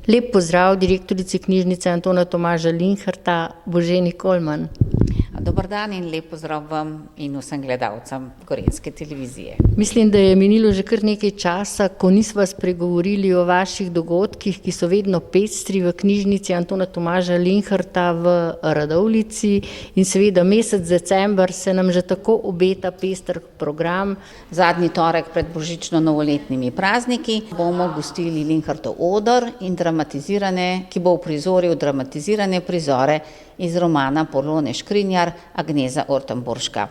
Lep pozdrav direktorici knjižnice Antona Tomaža Linharta, Boženi Kolman. Dober dan in lep pozdrav vam in vsem gledalcem Gorenjske televizije. Mislim, da je minilo že kar nekaj časa, ko nisva spregovorili o vaših dogodkih, ki so vedno pestri v knjižnici Antona Tomaža Linharta v Radovljici, in seveda mesec december se nam že tako obeta pester program. Zadnji torek pred božično-novoletnimi prazniki bomo gostili Linhartov oder in ki bo uprizoril dramatizirane prizore iz romana Polone Škrinjar Agneza Ortenburška.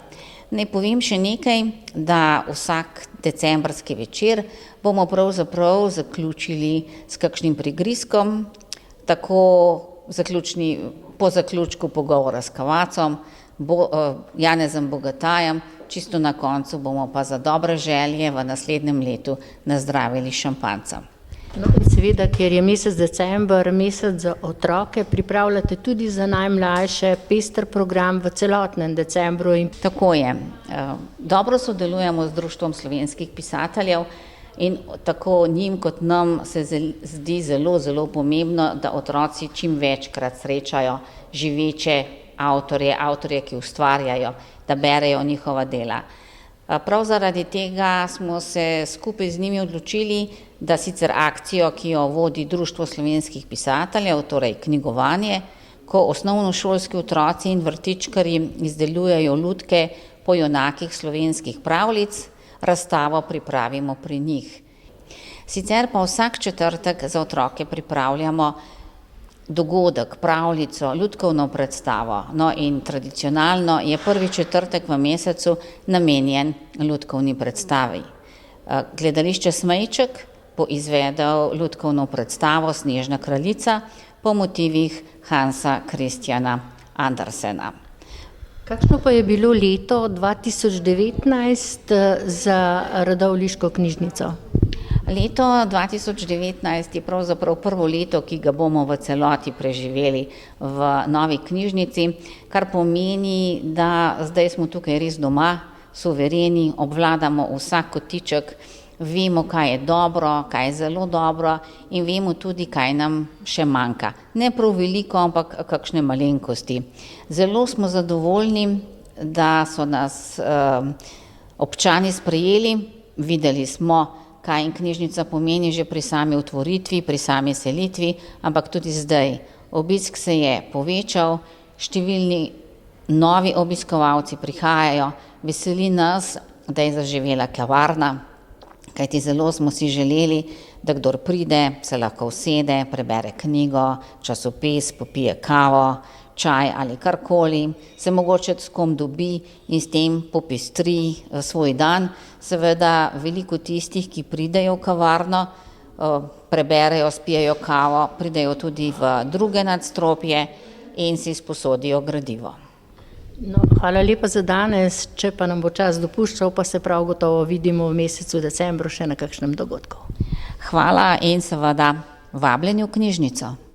Naj povem še nekaj, da vsak decembrski večer bomo pravzaprav zaključili s kakšnim prigrizkom, tako po zaključku pogovora s Kavacom, Janezom Bogatajem, čisto na koncu bomo pa za dobre želje v naslednjem letu nazdravili šampanjca. No, in seveda, ker je mesec december, mesec za otroke, pripravljate tudi za najmlajše pester program v celotnem decembru. Tako je. Dobro sodelujemo z Društvom slovenskih pisateljev in tako njim kot nam se zdi zelo pomembno, da otroci čim večkrat srečajo živeče avtorje, ki ustvarjajo, da berejo njihova dela. Prav zaradi tega smo se skupaj z njimi odločili, da sicer akcijo, ki jo vodi Društvo slovenskih pisateljev, torej knjigovanje, ko osnovnošolski otroci in vrtičkarji izdelujejo lutke po junakih slovenskih pravljic, razstavo pripravimo pri njih. Sicer pa vsak četrtek za otroke pripravljamo dogodek, pravljico, lutkovno predstavo. No, in tradicionalno je prvi četrtek v mesecu namenjen lutkovni predstavi. Gledališče Smejček bo izvedel lutkovno predstavo Snežna kraljica po motivih Hansa Christiana Andersena. Kakšno pa je bilo leto 2019 za radovljiško knjižnico? Leto 2019 je pravzaprav prvo leto, ki ga bomo v celoti preživeli v novi knjižnici, kar pomeni, da zdaj smo tukaj res doma, suvereni, obvladamo vsak kotiček, vemo, kaj je dobro, kaj je zelo dobro in vemo tudi, kaj nam še manjka. Ne prav veliko, ampak kakšne malenkosti. Zelo smo zadovoljni, da so nas občani sprejeli, videli smo, kaj jim knjižnica pomeni že pri sami otvoritvi, pri sami selitvi, ampak tudi zdaj. Obisk se je povečal, številni novi obiskovalci prihajajo, veseli nas, da je zaživela kavarna, kajti zelo smo si želeli, da kdor pride, se lahko usede, prebere knjigo, časopis, popije kavo, čaj ali karkoli, se mogoče s kom dobi in s tem popestri svoj dan. Seveda veliko tistih, ki pridejo v kavarno, preberejo, spijejo kavo, pridejo tudi v druge nadstropje in si sposodijo gradivo. No, hvala lepa za danes, če pa nam bo čas dopuščal, pa se prav gotovo vidimo v mesecu decembru še na kakšnem dogodku. Hvala in seveda vabljeni v knjižnico.